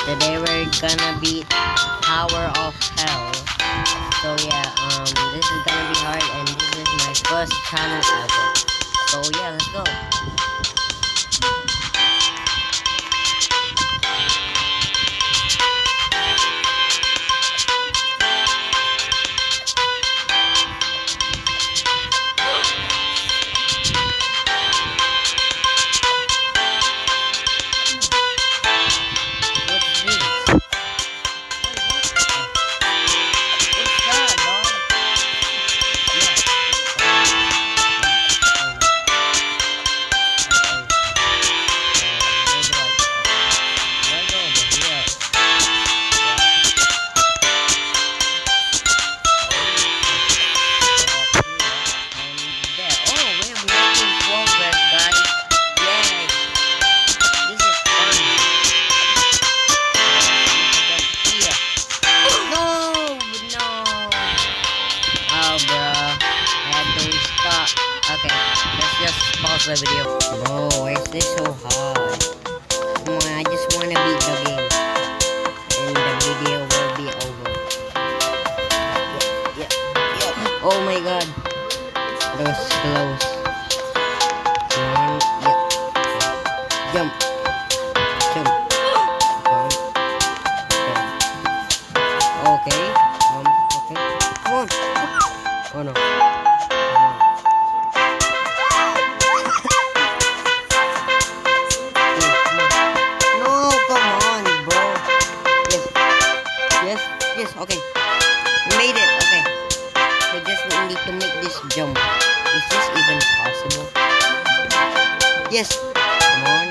Today we're gonna beat Tower of Hell. So yeah, this is gonna be hard and this is my first channel ever. So yeah, let's go. Okay, let's just pause the video. Bro, why is this so hard? Come on, I just wanna beat the game. And the video will be over. Yeah. Oh my god. That was close. Come on, yeah. Jump. Jump. Jump. Jump. Okay. Okay. Come on. Oh no. Okay, we made it. Okay, we just need to make this jump. Is this even possible? Yes. Come on.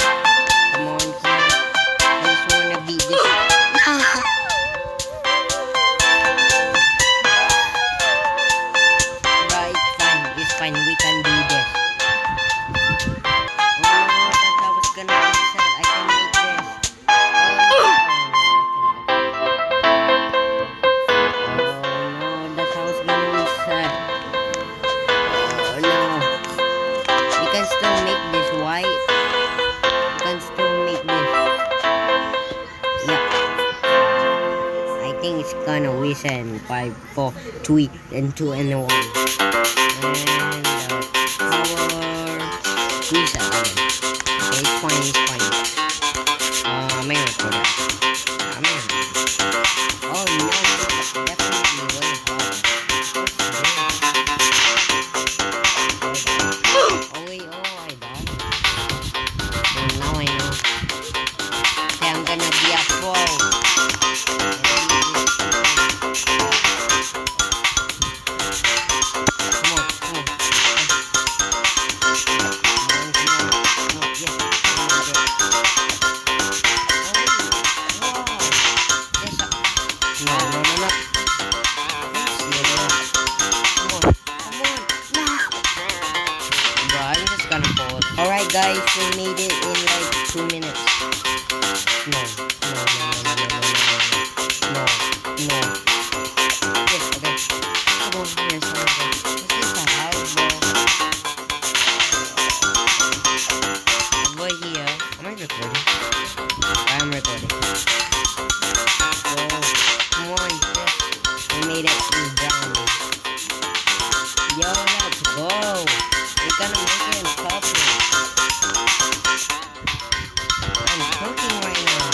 Come on. I just wanna beat this. Right, fine. It's fine. We can do this. Oh no, that was gonna be sad. I can make this. It's gonna win 5, 4, 3, and 2, and 1. And power reset again. Okay, it's fine, it's fine. May record it. Oh no, that's definitely way hard. Oh wait, I died. And now I know. Okay, I'm gonna be a pro. Alright guys, we made it in like 2 minutes. No. Yes, okay. Come on, here's something. Is this a house, bro? Over here. Am I recording? I'm recording. Oh, come on, yes. We made it down. Yo, let's go. We're gonna make it in public. I'm choking right now.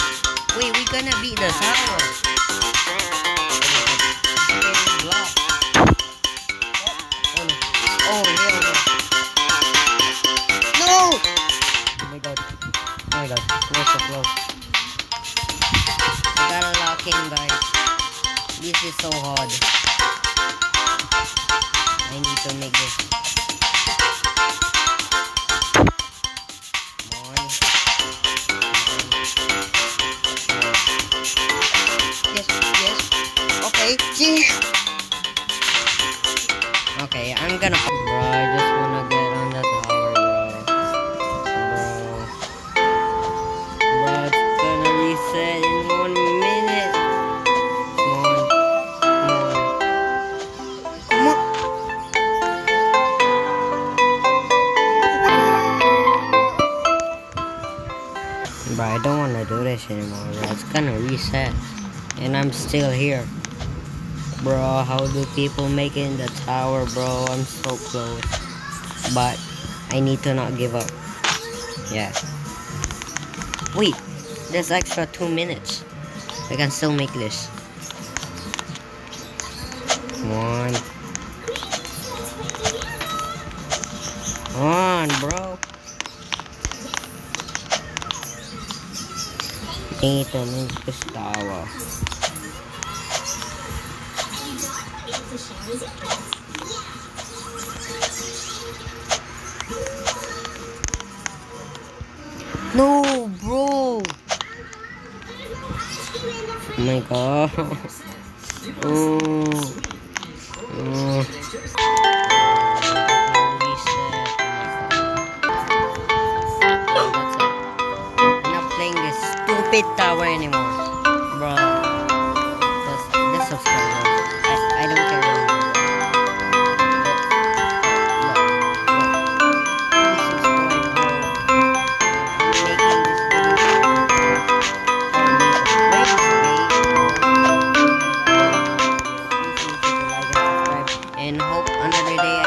Wait, we're gonna beat the tower. Oh, here we go. No! Oh my god. We're so close. I gotta lock in, guys. This is so hard. I need to make this. Okay, I'm gonna. Bro, I just wanna get on the tower, bro. It's gonna reset in 1 minute. Come on. Bro, I don't wanna do this anymore, bro. It's gonna reset. And I'm still here. Bro, how do people make it in the tower, bro? I'm so close. But I need to not give up. Yeah. Wait, there's extra 2 minutes. I can still make this. Come on. Come on, bro. Need to make this tower. No, bro. Oh my god. Oh. Oh. Reset. That's it. I'm not playing this stupid tower anymore, bro. Just subscribe. Bro. I don't care anymore. Please subscribe, bro. I'm making this video for me to break this game. Please make sure to like and subscribe. And hope another day